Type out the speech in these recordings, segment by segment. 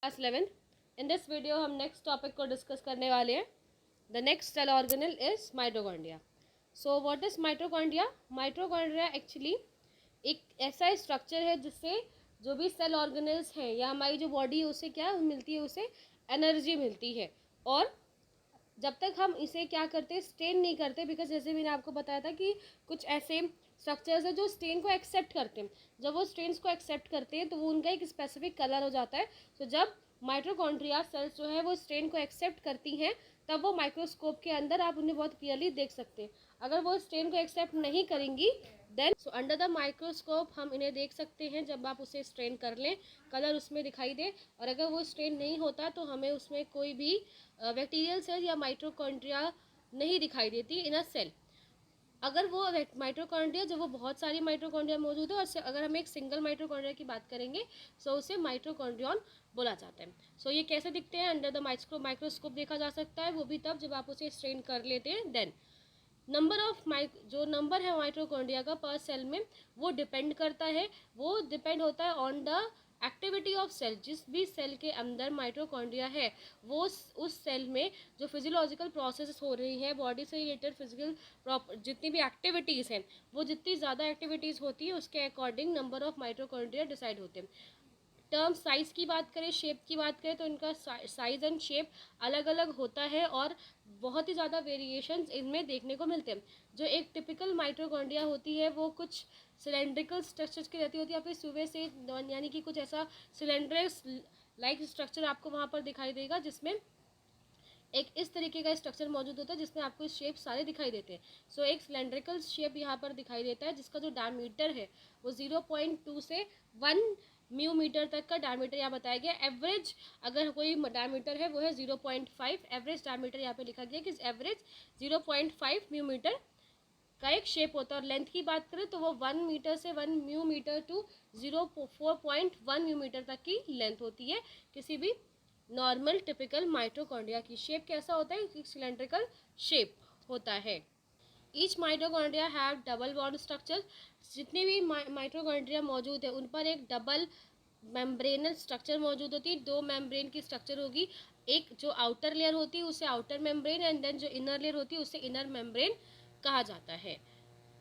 Class 11। In this video हम next topic को discuss करने वाले हैं। The next cell organelle is mitochondria. So what is mitochondria? Mitochondria actually एक ऐसा स्ट्रक्चर है जिससे जो भी सेल ऑर्गेनल्स हैं या हमारी जो बॉडी है उसे क्या मिलती है, उसे एनर्जी मिलती है। और जब तक हम इसे क्या करते, स्ट्रेन नहीं करते, बिकॉज जैसे मैंने आपको बताया था कि कुछ ऐसे स्ट्रक्चर्स है जो स्ट्रेन को एक्सेप्ट करते हैं। जब वो स्ट्रेन्स को एक्सेप्ट करते हैं तो वो उनका एक स्पेसिफिक कलर हो जाता है। तो जब माइटोकॉन्ड्रिया सेल्स जो है वो स्ट्रेन को एक्सेप्ट करती हैं तब वो माइक्रोस्कोप के अंदर आप उन्हें बहुत क्लियरली देख सकते हैं। अगर वो स्ट्रेन को एक्सेप्ट नहीं करेंगी देन अंडर द माइक्रोस्कोप हम इन्हें देख सकते हैं। जब आप उसे स्ट्रेन कर लें कलर उसमें दिखाई दे, और अगर वो स्ट्रेन नहीं होता तो हमें उसमें कोई भी बैक्टीरियल सेल या माइटोकॉन्ड्रिया नहीं दिखाई देती इन अ सेल। अगर वो माइटोकॉन्ड्रिया, जब वो बहुत सारी माइटोकॉन्ड्रिया मौजूद है, और अगर हम एक सिंगल माइटोकॉन्ड्रिया की बात करेंगे तो उसे माइटोकॉन्ड्रियन बोला जाता है। सो ये कैसे दिखते हैं? अंडर द माइक्रोस्कोप देखा जा सकता है, वो भी तब जब आप उसे स्ट्रेन कर लेते हैं। देन नंबर ऑफ जो नंबर है माइटोकॉन्ड्रिया का पर सेल में वो डिपेंड करता है, वो डिपेंड होता है on the activity of cell. जिस भी सेल के अंदर माइटोकॉन्ड्रिया है वो उस सेल में जो फिजियोलॉजिकल प्रोसेस हो रही है, बॉडी से रिलेटेड फिजिकल जितनी भी एक्टिविटीज़ हैं, वो जितनी ज़्यादा एक्टिविटीज़ होती है उसके according number of mitochondria decide होते हैं। टर्म साइज़ की बात करें, शेप की बात करें, तो इनका साइज़ एंड शेप अलग अलग होता है और बहुत ही ज़्यादा वेरिएशंस इनमें देखने को मिलते हैं। जो एक टिपिकल माइटोकॉन्ड्रिया होती है वो कुछ सिलेंड्रिकल स्ट्रक्चर्स की रहती होती है, या फिर सुबह से यानी कि कुछ ऐसा सिलेंडर लाइक स्ट्रक्चर आपको वहाँ पर दिखाई देगा, जिसमें एक इस तरीके का स्ट्रक्चर मौजूद होता है जिसमें आपको शेप सारे दिखाई देते हैं। सो एक सिलेंड्रिकल शेप यहाँ पर दिखाई देता है जिसका जो डायमीटर है वो 0.2 से 1 म्यू मीटर तक का डायमीटर यहाँ बताया गया। एवरेज अगर कोई डायमीटर है वो है 0.5। एवरेज डायमीटर यहाँ पे लिखा गया कि एवरेज 0.5 म्यू मीटर का एक शेप होता है। और लेंथ की बात करें तो वो 1 मीटर से 1 mu metre to 4.1 mu metre तक की लेंथ होती है किसी भी नॉर्मल टिपिकल माइटोकॉन्ड्रिया की। शेप कैसा होता है? एक सिलेंड्रिकल शेप होता है। Each mitochondria have double bond structure. जितने भी माइटोकॉन्ड्रिया मौजूद है उन पर एक डबल मेम्ब्रेनल स्ट्रक्चर मौजूद होती है। दो मेम्ब्रेन की स्ट्रक्चर होगी, एक जो आउटर लेयर होती है उसे आउटर मेम्ब्रेन, एंड देन जो इनर लेयर होती है उसे इनर मेम्ब्रेन कहा जाता है।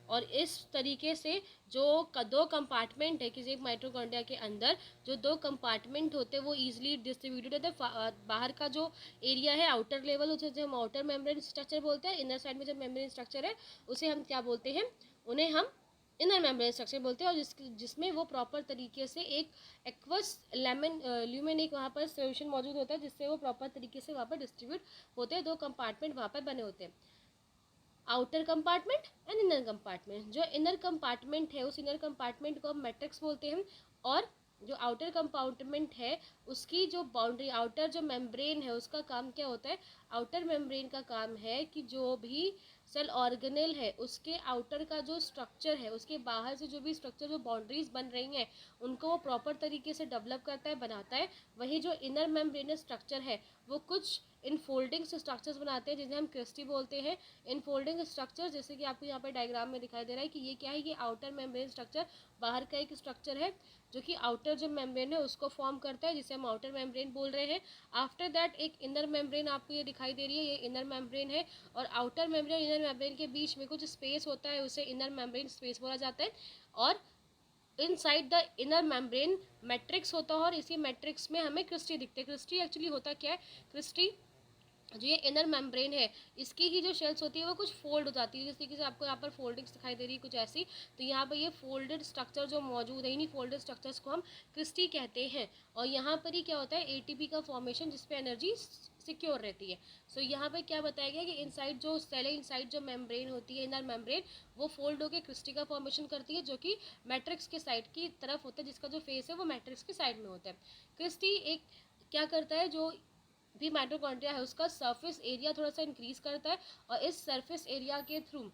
और इस तरीके से जो दो कंपार्टमेंट है किसी एक माइटोकॉन्ड्रिया के अंदर, जो दो कंपार्टमेंट होते हैं वो इजीली डिस्ट्रीब्यूटेड होते हैं। बाहर का जो एरिया है आउटर लेवल, उसे जो हम आउटर मेम्ब्रेन स्ट्रक्चर बोलते हैं। इनर साइड में जो मेम्ब्रेन स्ट्रक्चर है उसे हम क्या बोलते हैं? उन्हें हम इनर मेम्ब्रेन स्ट्रक्चर बोलते हैं। और जिसमें वो प्रॉपर तरीके से एक एक्वस ल्यूमेन एक वहाँ पर सोल्यूशन मौजूद होता है जिससे वो प्रॉपर तरीके से वहाँ पर डिस्ट्रीब्यूट होते हैं। दो कंपार्टमेंट वहाँ पर बने होते हैं, outer compartment and inner compartment. जो इनर कंपार्टमेंट है उस इनर कंपार्टमेंट को हम मैट्रिक्स बोलते हैं, और जो आउटर कंपार्टमेंट है उसकी जो बाउंड्री, आउटर जो मेम्ब्रेन है उसका काम क्या होता है? आउटर मेम्ब्रेन का काम है कि जो भी सेल ऑर्गेनेल है उसके आउटर का जो स्ट्रक्चर है, उसके बाहर से जो भी स्ट्रक्चर, जो बाउंड्रीज बन रही हैं उनको वो प्रॉपर तरीके से डेवलप करता है, बनाता है। वही जो इनर मेम्ब्रेनस स्ट्रक्चर है वो कुछ इनफोल्डिंग स्ट्रक्चर्स बनाते हैं जिन्हें हम क्रिस्टी बोलते हैं। इनफोल्डिंग स्ट्रक्चर जैसे कि आपको यहाँ पर डायग्राम में दिखाई दे रहा है कि ये क्या है? ये आउटर मेम्ब्रेन स्ट्रक्चर बाहर का एक स्ट्रक्चर है जो कि आउटर जो मेम्ब्रेन है उसको फॉर्म करता है, जिसे हम आउटर मेम्ब्रेन बोल रहे हैं। आफ्टर दैट एक इनर मेम्ब्रेन आपको ये दिखाई दे रही है, ये इनर मेम्ब्रेन है। और आउटर मेम्ब्रेन इनर मेम्ब्रेन के बीच में कुछ स्पेस होता है, उसे इनर मेम्ब्रेन स्पेस बोला जाता है। और inside the inner membrane matrix होता है, और इसी मैट्रिक्स में हमें क्रिस्टी दिखते हैं। क्रिस्टी एक्चुअली होता क्या है? क्रिस्टी जो ये इनर मेम्ब्रेन है इसकी ही जो शेल्स होती है वो कुछ फोल्ड हो जाती है, जिस तरीके से आपको यहाँ पर फोल्डिंग्स दिखाई दे रही है कुछ ऐसी। तो यहाँ पर ये फोल्डेड स्ट्रक्चर जो मौजूद है, इन्हीं फोल्डेड स्ट्रक्चर्स को हम क्रिस्टी कहते हैं। और यहाँ पर ही क्या होता है? एटीपी का फॉर्मेशन, जिसपे एनर्जी सिक्योर रहती है। सो यहाँ पर क्या बताया गया कि इनसाइड जो सेल है, इनसाइड जो मेम्ब्रेन होती है इनर मेम्ब्रेन, वो फोल्ड होकर क्रिस्टी का फॉर्मेशन करती है जो कि मैट्रिक्स के साइड की तरफ होता है, जिसका जो फेस है वो मैट्रिक्स के साइड में होता है। क्रिस्टी एक क्या करता है? जो भी माइटोकॉन्ड्रिया है उसका सरफेस एरिया थोड़ा सा इंक्रीज करता है, और इस सरफेस एरिया के through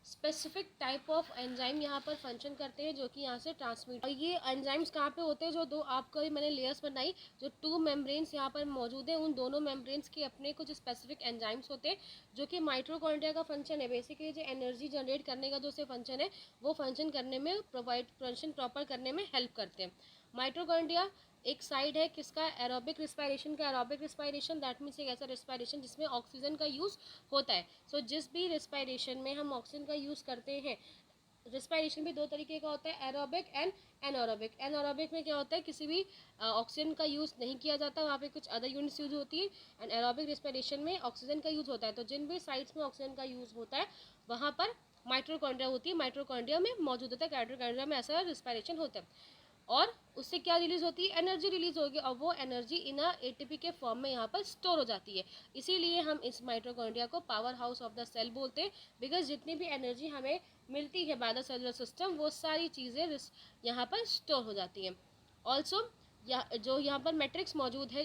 specific type of enzyme यहाँ पर फंक्शन करते हैं जो कि यहाँ से ट्रांसमिट। और ये एंजाइम्स कहाँ पे होते हैं? जो दो आपको मैंने लेयर्स बनाई, जो टू मेम्ब्रेन्स यहाँ पर मौजूद है, उन दोनों मेम्ब्रेन्स के अपने कुछ स्पेसिफिक एंजाइम्स होते हैं जो कि माइटोकॉन्ड्रिया का फंक्शन है। बेसिकली जो एनर्जी जनरेट करने का जो से फंक्शन है वो फंक्शन करने में फंक्शन प्रॉपर करने में हेल्प करते हैं। माइटोकॉन्ड्रिया एक साइड है किसका, एरोबिक रिस्पायरेशन का। एरोबिक रिस्पायरेशन दैट मीन्स एक ऐसा रिस्पायरेशन जिसमें ऑक्सीजन का यूज़ होता है। सो जिस भी रिस्पायरेशन में हम ऑक्सीजन का यूज़ करते हैं, रिस्पायरेशन भी दो तरीके का होता है, एरोबिक एंड एनारोबिक। एनारोबिक में क्या होता है, किसी भी ऑक्सीजन का यूज़ नहीं किया जाता, वहाँ पे कुछ अदर यूनिट्स यूज होती है। एंड एरोबिक रिस्पायरेशन में ऑक्सीजन का यूज़ होता है। तो जिन भी साइड्स में ऑक्सीजन का यूज़ होता है वहाँ पर माइटोकॉन्ड्रिया होती है, माइटोकॉन्ड्रिया में मौजूद होता है, माइटोकॉन्ड्रिया में ऐसा रिस्पायरेशन होता है। और उससे क्या रिलीज होती है, एनर्जी रिलीज होगी, और वो एनर्जी इन एटीपी के फॉर्म में यहाँ पर स्टोर हो जाती है। इसीलिए हम इस माइटोकॉन्ड्रिया को power house of the cell बोलते हैं, बिकॉज जितनी भी एनर्जी हमें मिलती है बाय द सेलुलर सिस्टम वो सारी चीज़ें यहाँ पर स्टोर हो जाती हैं। ऑल्सो जो यहाँ पर मैट्रिक्स मौजूद है,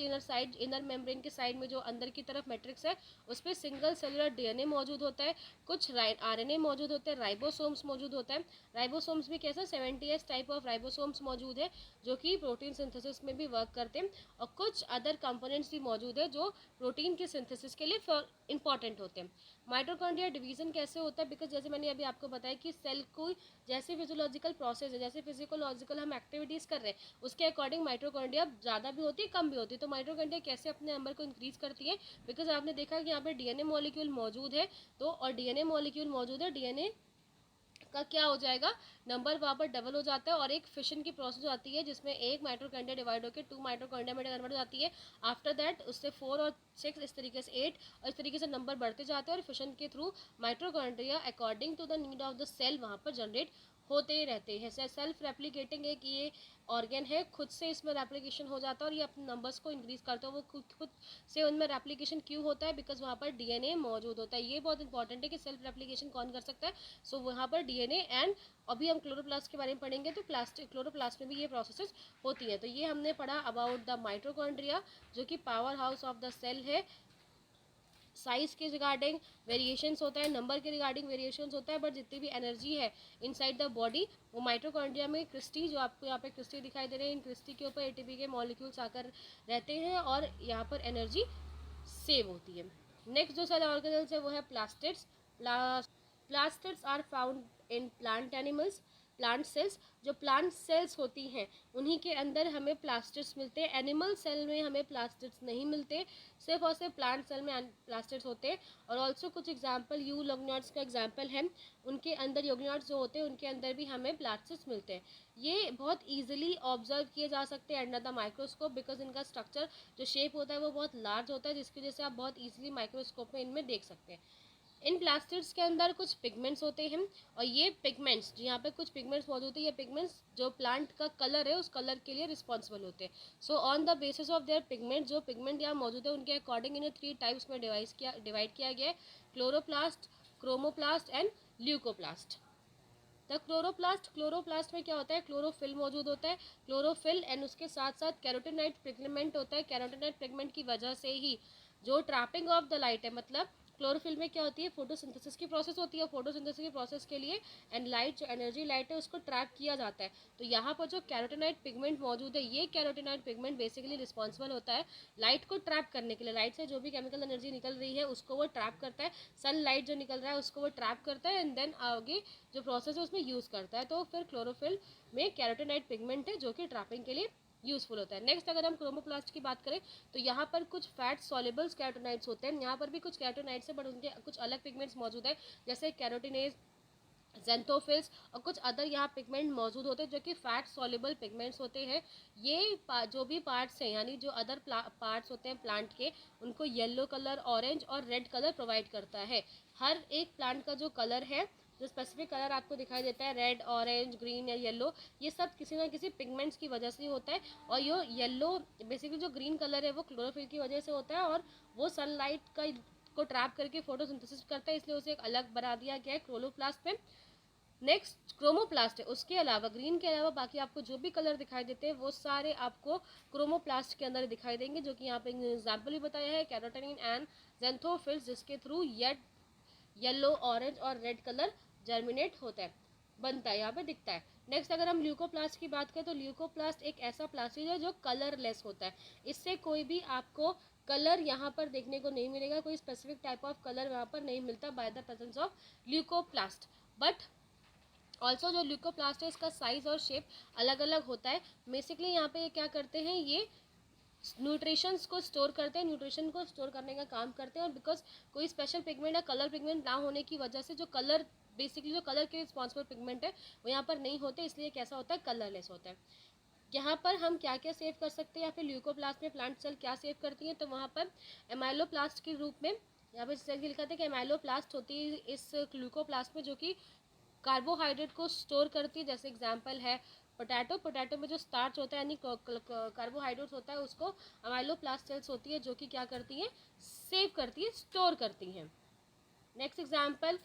इनर मेम्ब्रेन के साइड में जो अंदर की तरफ मैट्रिक्स है उस पर सिंगल सेलुलर डीएनए मौजूद होता है, कुछ आरएनए मौजूद होते हैं, राइबोसोम्स मौजूद होता है। राइबोसोम्स भी कैसा 70s टाइप ऑफ राइबोसोम्स मौजूद है जो कि प्रोटीन सिंथेसिस में भी वर्क करते हैं, और कुछ अदर कंपोनेंट्स भी मौजूद है जो प्रोटीन के सिंथेसिस के लिए इंपॉर्टेंट होते हैं। माइटोकॉन्ड्रिया डिवीजन कैसे होता है, बिकॉज जैसे मैंने अभी आपको बताया कि सेल को जैसे फिजियोलॉजिकल प्रोसेस है, जैसे फिजियोलॉजिकल हम एक्टिविटीज़ कर रहे हैं उसके अकॉर्डिंग माइटोकॉन्ड्रिया ज़्यादा भी होती है कम भी होती है। तो माइटोकॉन्ड्रिया कैसे अपने नंबर को इंक्रीज करती है, बिकॉज आपने देखा कि यहाँ पे डीएनए मॉलिक्यूल मौजूद है, तो और डीएनए मॉलिक्यूल मौजूद है, डीएनए का क्या हो जाएगा, नंबर वहाँ पर डबल हो जाता है और एक फिशन की प्रोसेस आती है जिसमें एक माइटोकॉन्ड्रिया डिवाइड होकर 2 माइटोकॉन्ड्रिया में कन्वर्ट हो जाती है। आफ्टर दैट उससे 4 और 6 इस तरीके से 8 और इस तरीके से नंबर बढ़ते जाते हैं, और फिशन के through mitochondria according to the need of the cell वहाँ पर जनरेट होते ही रहते हैं। सेल्फ रेप्लिकेटिंग एक ये ऑर्गन है, खुद से इसमें रेप्लिकेशन हो जाता है और ये अपने नंबर्स को इंक्रीज करता है। वो खुद से उनमें रेप्लिकेशन क्यों होता है, बिकॉज वहाँ पर डीएनए मौजूद होता है। ये बहुत इंपॉर्टेंट है कि सेल्फ रेप्लिकेशन कौन कर सकता है। सो वहाँ पर डीएनए एंड अभी हम क्लोरोप्लास्ट के बारे में पढ़ेंगे तो क्लोरोप्लास्ट में भी ये प्रोसेसेस होती है। तो ये हमने पढ़ा अबाउट द माइटोकॉन्ड्रिया जो कि power house of the cell है। साइज के रिगार्डिंग वेरिएशंस होता है, नंबर के रिगार्डिंग वेरिएशंस होता है, बट जितनी भी एनर्जी है इनसाइड द बॉडी वो माइटोकॉन्ड्रिया में क्रिस्टी, जो आपको यहाँ पे क्रिस्टी दिखाई दे रहे हैं, इन क्रिस्टी के ऊपर एटीपी के मॉलिक्यूल्स आकर रहते हैं और यहाँ पर एनर्जी सेव होती है। नेक्स्ट जो सेल ऑर्गेनल्स है वो है plastids. Plastids are found in plant animals. Plant cells, जो प्लांट सेल्स होती हैं उन्हीं के अंदर हमें प्लास्टिड्स मिलते हैं। एनिमल सेल में हमें प्लास्टिड्स नहीं मिलते, सिर्फ और सिर्फ प्लांट सेल में प्लास्टिड्स होते हैं। और ऑल्सो कुछ एग्जाम्पल यूग्लॉग्नट्स का एग्जाम्पल है, उनके अंदर यूग्लॉग्नट्स जो होते हैं उनके अंदर भी हमें प्लास्टिड्स मिलते हैं। ये बहुत ईजिली ऑब्जर्व किए जा सकते हैं अंडर द माइक्रोस्कोप, बिकॉज इनका स्ट्रक्चर जो शेप होता है वो बहुत लार्ज होता है, जिसकी वजह से आप बहुत ईजिली माइक्रोस्कोप में इनमें देख सकते हैं। इन प्लास्टिड्स के अंदर कुछ पिगमेंट्स होते हैं, और ये पिगमेंट्स यहाँ पे कुछ पिगमेंट्स मौजूद है, ये पिगमेंट्स जो प्लांट का कलर है उस कलर के लिए रिस्पॉन्सिबल होते हैं। So on the basis of their pigment, जो पिगमेंट यहाँ मौजूद है उनके अकॉर्डिंग इन्हें 3 टाइप्स में डिवाइड किया गया है, chloroplast, chromoplast and leucoplast. The chloroplast में क्या होता है, क्लोरोफिल मौजूद होता है, क्लोरोफिल एंड उसके साथ साथ कैरोटीनॉइड पिगमेंट होता है। कैरोटीनॉइड पिगमेंट की वजह से ही जो ट्रैपिंग ऑफ द लाइट है, मतलब क्लोरोफिल में क्या होती है, फोटोसिंथेसिस की प्रोसेस होती है, फोटोसिंथेसिस की प्रोसेस के लिए एंड लाइट जो एनर्जी लाइट है उसको ट्रैप किया जाता है। तो यहाँ पर जो कैरोटीनॉइड पिगमेंट मौजूद है, ये कैरोटीनॉइड पिगमेंट बेसिकली रिस्पॉन्सिबल होता है लाइट को ट्रैप करने के लिए। लाइट से जो भी केमिकल एनर्जी निकल रही है उसको वो ट्रैप करता है, सनलाइट जो निकल रहा है उसको वो ट्रैप करता है एंड देन आगे जो प्रोसेस है उसमें यूज़ करता है। तो फिर क्लोरोफिल में कैरोटीनॉइड पिगमेंट है जो कि ट्रैपिंग के लिए यूजफुल होता है। नेक्स्ट अगर हम क्रोमोप्लास्ट की बात करें तो यहाँ पर कुछ फैट सॉल्युबल्स कैरोटीनॉइड्स होते हैं, यहाँ पर भी कुछ कैरोटीनॉइड्स है बट उनके कुछ अलग पिगमेंट्स मौजूद है, जैसे कैरोटीनेज, जेंथोफिल्स और कुछ अदर यहाँ पिगमेंट मौजूद होते हैं जो कि फैट सॉल्युबल पिगमेंट्स होते हैं। ये जो भी पार्ट्स हैं यानी जो अदर पार्ट्स होते हैं प्लांट के, उनको येलो कलर, ऑरेंज और रेड कलर प्रोवाइड करता है। हर एक प्लांट का जो कलर है, जो स्पेसिफिक कलर आपको दिखाई देता है, रेड, ऑरेंज, ग्रीन या येलो, ये सब किसी ना किसी पिगमेंट्स की वजह से होता है। और ये येलो बेसिकली जो ग्रीन कलर है वो क्लोरोफिल की वजह से होता है, और वो सनलाइट का को ट्रैप करके फोटोसिंथेसिस करता है, इसलिए उसे एक अलग बना दिया गया है क्लोरोप्लास्ट में। नेक्स्ट क्रोमोप्लास्ट है, उसके अलावा ग्रीन के अलावा बाकी आपको जो भी कलर दिखाई देते हैं वो सारे आपको क्रोमोप्लास्ट के अंदर दिखाई देंगे, जो कि यहाँ पे एग्जाम्पल भी बताया है, कैरोटीन एंड जेंथोफिल्स, जिसके थ्रू येलो, ऑरेंज और रेड कलर जर्मिनेट होता है, बनता है, यहाँ पे दिखता है। नेक्स्ट अगर हम ल्यूकोप्लास्ट की बात करें तो ल्यूकोप्लास्ट एक ऐसा प्लास्टिड है जो कलरलेस होता है, इससे कोई भी आपको कलर यहाँ पर देखने को नहीं मिलेगा, कोई स्पेसिफिक टाइप ऑफ कलर यहाँ पर नहीं मिलता by the presence of leucoplast. But also जो ल्यूकोप्लास्ट है इसका साइज और शेप अलग अलग होता है। बेसिकली यहाँ पे क्या करते हैं, ये न्यूट्रिशंस को स्टोर करते हैं, न्यूट्रिशन को स्टोर करने का काम करते हैं। और बिकॉज कोई स्पेशल पिगमेंट या कलर पिगमेंट ना होने की वजह से जो कलर बेसिकली जो कलर के रिस्पॉन्सिबल पिगमेंट है वो यहाँ पर नहीं होते, इसलिए कैसा होता है, कलरलेस होता है। यहाँ पर हम क्या क्या सेव कर सकते हैं, या फिर ल्यूकोप्लास्ट में प्लांट सेल क्या सेव करती हैं, तो वहाँ पर एमाइलोप्लास्ट के रूप में यहाँ पर सेल लिखा था कि एमाइलोप्लास्ट होती है इस ग्लूकोप्लास्ट में, जो कि कार्बोहाइड्रेट को स्टोर करती है। जैसे एग्जांपल है पोटैटो में जो स्टार्च होता है यानी कार्बोहाइड्रेट्स होता है, उसको अमाइलोप्लास्ट सेल्स होती है जो कि क्या करती हैं, सेव करती है, स्टोर करती हैं। नेक्स्ट एग्जांपल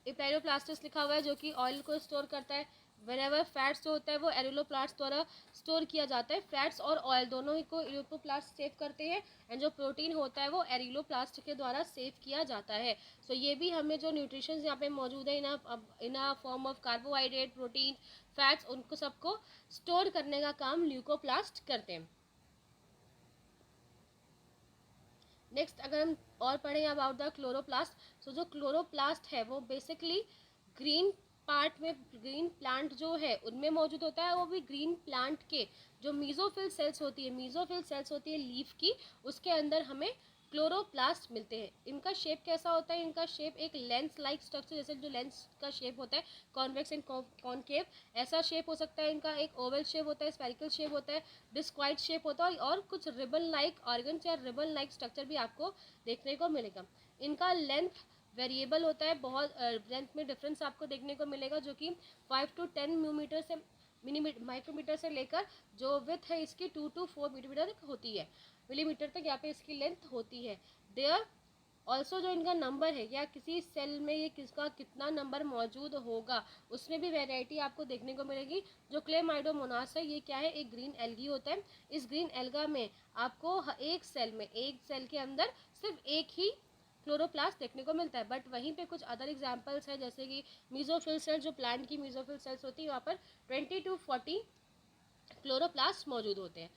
इपेरोप्लास्टिस लिखा हुआ है जो कि ऑयल को स्टोर करता है। वेरेवर फैट्स जो होता है वो एरिलोप्लास्ट द्वारा स्टोर किया जाता है। फैट्स और ऑयल दोनों ही को एरिलोप्लास्ट सेव करते हैं, एंड जो प्रोटीन होता है वो एरिलोप्लास्ट के द्वारा सेव किया जाता है। सो ये भी हमें जो न्यूट्रिशन यहाँ पे मौजूद है in a form of carbohydrate, protein, fats, उनको सबको स्टोर करने का काम ल्यूकोप्लास्ट करते हैं। नेक्स्ट अगर हम और पढ़ें अबाउट द क्लोरोप्लास्ट, तो जो क्लोरोप्लास्ट है वो बेसिकली ग्रीन पार्ट में, ग्रीन प्लांट जो है उनमें मौजूद होता है। वो भी ग्रीन प्लांट के जो मीजोफिल सेल्स होती है, मीजोफिल सेल्स होती है लीफ की, उसके अंदर हमें क्लोरोप्लास्ट मिलते हैं। इनका शेप कैसा होता है, इनका शेप एक लेंस लाइक स्ट्रक्चर, जैसे जो लेंस का शेप होता है कॉन्वेक्स एंड कॉनकेव, ऐसा शेप हो सकता है इनका। एक ओवल शेप होता है, स्फेरिकल शेप होता है, डिस्क्वाइट शेप होता है, और कुछ रिबन लाइक ऑर्गन्स या रिबन लाइक स्ट्रक्चर भी आपको देखने को मिलेगा। इनका लेंथ वेरिएबल होता है, बहुत लेंथ में डिफरेंस आपको देखने को मिलेगा, जो कि 5 to 10 मिलीमीटर से माइक्रोमीटर से लेकर जो विथ है इसकी 2 to 4 मिलीमीटर तक होती है, मिलीमीटर तक यहाँ पे इसकी लेंथ होती है। देयर ऑल्सो जो इनका नंबर है, या किसी सेल में ये किसका कितना नंबर मौजूद होगा, उसमें भी वेराइटी आपको देखने को मिलेगी। जो क्लेमाइडोमोनास है ये क्या है, एक ग्रीन एल्गी होता है। इस ग्रीन एल्गा में आपको एक सेल के अंदर सिर्फ एक ही क्लोरोप्लास्ट देखने को मिलता है। बट वहीं पे कुछ अदर एग्जांपल्स है, जैसे कि मीजोफिल सेल, जो प्लांट की मीजोफिल सेल्स होती है, वहाँ पर 20 to 40 क्लोरोप्लास्ट मौजूद होते हैं।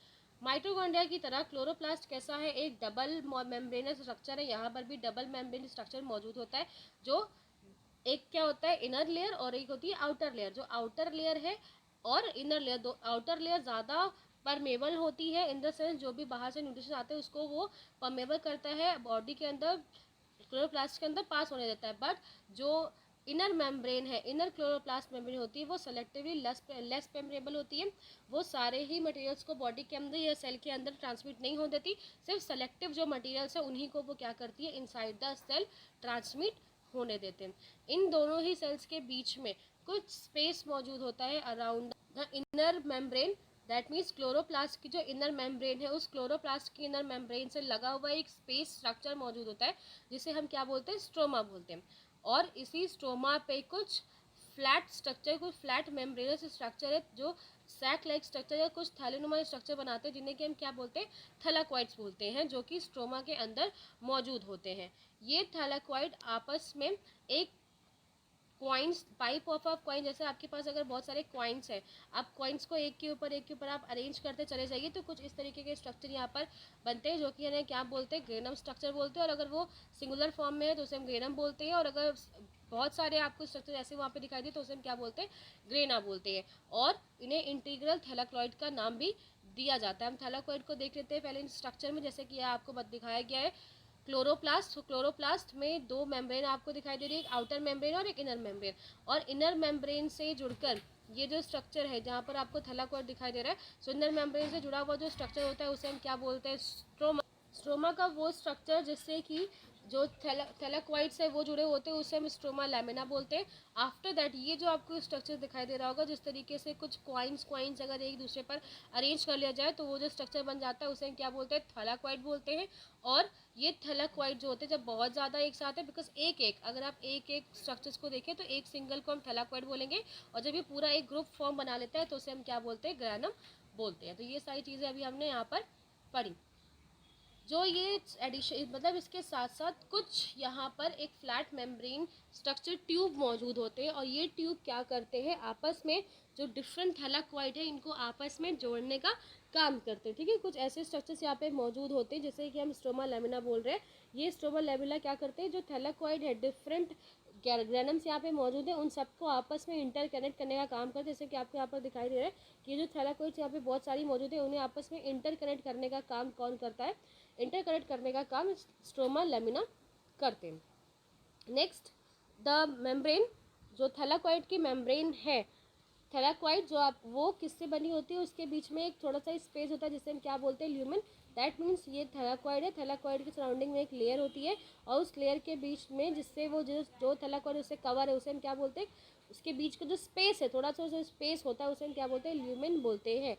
माइटोकॉन्ड्रिया की तरह क्लोरोप्लास्ट कैसा है, एक डबल मेम्ब्रेनस स्ट्रक्चर है। यहाँ पर भी डबल मेम्ब्रेन स्ट्रक्चर मौजूद होता है, जो एक क्या होता है, इनर लेयर, और एक होती है आउटर लेयर। जो आउटर लेयर है और इनर लेयर, दो आउटर लेयर ज़्यादा परमेबल होती है, इन द सेंस जो भी बाहर से न्यूट्रिशन आते हैं उसको वो परमेबल करता है, बॉडी के अंदर क्लोरोप्लास्ट के अंदर पास होने देता है। बट जो इनर मेम्ब्रेन है, इनर क्लोरोप्लास्ट मेम्ब्रेन होती है, वो सेलेक्टिवली लेस पेम्बरेबल होती है। वो सारे ही मटेरियल्स को बॉडी के अंदर या सेल के अंदर ट्रांसमिट नहीं होने देती, सिर्फ सेलेक्टिव जो मटेरियल्स है उन्हीं को वो क्या करती है, इनसाइड द सेल ट्रांसमिट होने देते हैं। इन दोनों ही सेल्स के बीच में कुछ स्पेस मौजूद होता है around the inner membrane. That means chloroplast की जो इनर मेम्ब्रेन है, उस क्लोरोप्लास्ट की इनर मेम्ब्रेन से लगा हुआ एक स्पेस स्ट्रक्चर मौजूद होता है, जिसे हम क्या बोलते हैं, स्ट्रोमा बोलते हैं। और इसी स्ट्रोमा पे कुछ फ्लैट स्ट्रक्चर, कुछ फ्लैट मेम्ब्रेनस स्ट्रक्चर है, जो सैक लाइक स्ट्रक्चर या कुछ थैलेनुमा स्ट्रक्चर बनाते हैं, जिन्हें कि हम क्या बोलते हैं, थैलाक्वाइड्स बोलते हैं, जो कि स्ट्रोमा के अंदर मौजूद होते हैं। ये थैलाक्वाइड आपस में एक कॉइन्स, पाइप ऑफ कॉइन, जैसे आपके पास अगर बहुत सारे कॉइन्स हैं, आप कॉइन्स को एक के ऊपर आप अरेंज करते चले जाइए, तो कुछ इस तरीके के स्ट्रक्चर यहाँ पर बनते हैं, जो कि इन्हें क्या बोलते हैं, ग्रेनम स्ट्रक्चर बोलते हैं। और अगर वो सिंगुलर फॉर्म में है तो उसे हम ग्रेनम बोलते हैं, और अगर बहुत सारे आपको स्ट्रक्चर ऐसे वहाँ पे दिखाई दे तो उसे हम क्या बोलते हैं, ग्रेना बोलते हैं। और इन्हें इंटीग्रल थैलाक्लॉइड का नाम भी दिया जाता है। हम थैलाक्लॉइड को देख लेते हैं पहले इन स्ट्रक्चर में, जैसे कि आपको दिखाया गया है क्लोरोप्लास्ट। क्लोरोप्लास्ट में दो मेम्ब्रेन आपको दिखाई दे रही है, एक आउटर मेम्ब्रेन और एक इनर मेम्ब्रेन। और इनर मेम्ब्रेन से जुड़कर ये जो स्ट्रक्चर है, जहाँ पर आपको थैलाक्वाइड दिखाई दे रहा है, सो इनर मेम्ब्रेन से जुड़ा हुआ जो स्ट्रक्चर होता है उसे हम क्या बोलते हैं, स्ट्रोमा। स्ट्रोमा का वो स्ट्रक्चर जिससे कि जो थैलाक्वाइड्स है वो जुड़े होते हैं, उसे हम स्ट्रोमा लैमिना बोलते हैं। आफ्टर दैट ये जो आपको स्ट्रक्चर दिखाई दे रहा होगा, जिस तरीके से कुछ क्वाइंस अगर एक दूसरे पर अरेंज कर लिया जाए तो वो जो स्ट्रक्चर बन जाता है उसे हम क्या बोलते हैं, थैलाक्वाइड बोलते हैं। और ये थैलाक्वाइड जो होते हैं जब बहुत ज़्यादा एक साथ है, बिकॉज एक अगर आप एक स्ट्रक्चर्स को देखें तो एक सिंगल को हम थैलाक्वाइड बोलेंगे, और जब ये पूरा एक ग्रुप फॉर्म बना लेता है तो उसे हम क्या बोलते हैं, ग्रैनम बोलते हैं। तो ये सारी चीज़ें अभी हमने यहाँ पर पढ़ी। जो ये एडिशन मतलब इसके साथ साथ कुछ यहाँ पर एक फ्लैट मेम्ब्रेन स्ट्रक्चर ट्यूब मौजूद होते हैं, और ये ट्यूब क्या करते हैं, आपस में जो डिफरेंट थैलाक्वाइड है इनको आपस में जोड़ने का काम करते हैं। ठीक है, कुछ ऐसे स्ट्रक्चर्स यहाँ पे मौजूद होते हैं, जैसे कि हम स्ट्रोमा लैमिना बोल रहे हैं। ये स्ट्रोमा लैमिना क्या करते हैं, जो थैलाक्वाइड है डिफरेंट ग्रेनम्स यहाँ पे मौजूद है उन सबको आपस में इंटरकनेक्ट करने का काम करते हैं। जैसे कि आपको यहाँ पर दिखाई दे रहा है कि ये जो थैलाकोइड्स यहाँ पे बहुत सारी मौजूद है, उन्हें आपस में इंटरकनेक्ट करने का काम कौन करता है? इंटरकनेक्ट करने का काम स्ट्रोमा लैमिना करते हैं। नेक्स्ट द मेम्ब्रेन, जो थैलाकोइड की मेम्ब्रेन है, थैलाकोइड जो आप वो किससे बनी होती है? उसके बीच में एक थोड़ा सा स्पेस होता है जिसे हम क्या बोलते हैं? ल्यूमेन। दैट मीन्स ये थैलाकोइड है। थैलाकोइड के सराउंडिंग में एक लेयर होती है और उस लेयर के बीच में जिससे वो जो थैलाकोइड उससे कवर है उसे हम क्या बोलते हैं? उसके बीच का जो स्पेस है, थोड़ा सा जो स्पेस होता है उसे हम क्या बोलते हैं? ल्यूमेन बोलते हैं।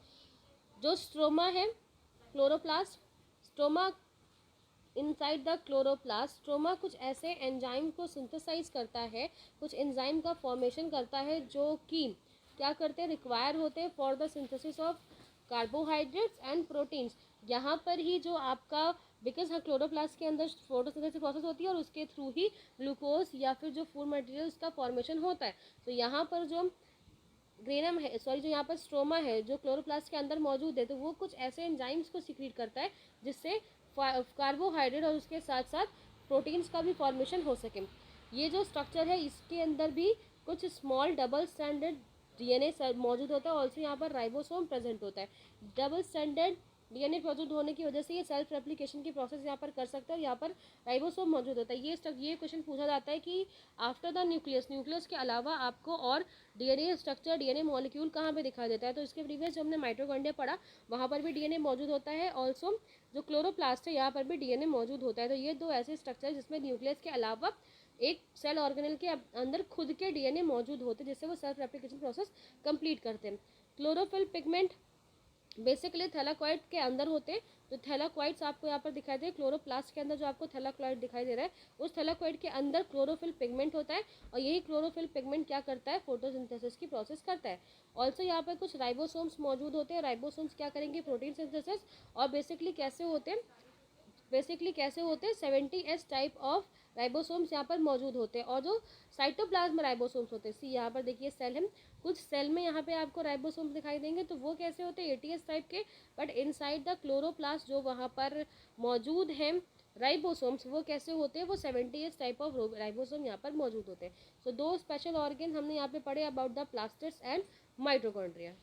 जो स्ट्रोमा है, chloroplast, stroma inside the chloroplast, stroma कुछ ऐसे एंजाइम को सिंथेसाइज करता है, कुछ एंजाइम का फॉर्मेशन करता है जो कि क्या करते हैं? रिक्वायर होते हैं for the synthesis of carbohydrates and proteins. यहाँ पर ही जो आपका, बिकॉज हाँ क्लोरोप्लास्ट के अंदर फोटोसिंथेसिस प्रोसेस होती है और उसके थ्रू ही ग्लूकोज या फिर जो फूड मटेरियल का फॉर्मेशन होता है। तो यहाँ पर जो ग्रेनम है, सॉरी जो यहाँ पर स्ट्रोमा है जो क्लोरोप्लास्ट के अंदर मौजूद है, तो वो कुछ ऐसे एंजाइम्स को सीक्रेट करता है जिससे कार्बोहाइड्रेट और उसके साथ साथ प्रोटीन्स का भी फॉर्मेशन हो सके। ये जो स्ट्रक्चर है इसके अंदर भी कुछ स्मॉल डबल स्टैंडर्ड डीएनए मौजूद होता है। ऑल्सो यहाँ पर राइबोसोम प्रेजेंट होता है। डबल स्टैंडर्ड डीएनए मौजूद होने की वजह से ये सेल्फ रेप्लिकेशन की प्रोसेस यहाँ पर कर सकता है और यहाँ पर राइबोसोम मौजूद होता है। ये क्वेश्चन पूछा जाता है कि आफ्टर द न्यूक्लियस के अलावा आपको और डीएनए स्ट्रक्चर, डीएनए मॉलिक्यूल कहाँ पे दिखाई देता है? तो इसके प्रीवियस जो हमने माइटोकॉन्ड्रिया पढ़ा वहाँ पर भी डीएनए मौजूद होता है। ऑल्सो जो क्लोरोप्लास्ट है यहाँ पर भी डीएनए मौजूद होता है। तो ये दो ऐसे स्ट्रक्चर जिसमें न्यूक्लियस के अलावा एक सेल ऑर्गेनल के अंदर खुद के डीएनए मौजूद होते हैं जिससे वो सेल्फ रेप्लिकेशन प्रोसेस कंप्लीट करते हैं। क्लोरोफिल पिगमेंट बेसिकली थैलाकोइड के अंदर होते हैं। तो थैलाकोइड्स आपको यहाँ पर दिखाई दे, क्लोरोप्लास्ट के अंदर जो आपको थैलाकोइड दिखाई दे रहा है उस थैलाकोइड के अंदर क्लोरोफिल पिगमेंट होता है और यही क्लोरोफिल पिगमेंट क्या करता है? फोटोसिंथेसिस की प्रोसेस करता है। ऑल्सो यहाँ पर कुछ राइबोसोम्स मौजूद होते हैं। राइबोसोम्स क्या करेंगे? Protein synthesis. और बेसिकली कैसे होते हैं? 70S टाइप ऑफ राइबोसोम्स यहाँ पर मौजूद होते हैं। और जो साइटोप्लाज्म राइबोसोम्स होते हैं, सी यहाँ पर देखिए सेल है, कुछ सेल में यहाँ पे आपको राइबोसोम्स दिखाई देंगे। तो वो कैसे होते हैं? 80S टाइप के। बट इनसाइड द क्लोरोप्लास्ट जो वहाँ पर मौजूद हैं राइबोसोम्स, वो कैसे होते हैं? वो 70S टाइप ऑफ राइबोसोम यहाँ पर मौजूद होते हैं। सो दो स्पेशल ऑर्गन हमने यहाँ पे पढ़े about the plastids and mitochondria.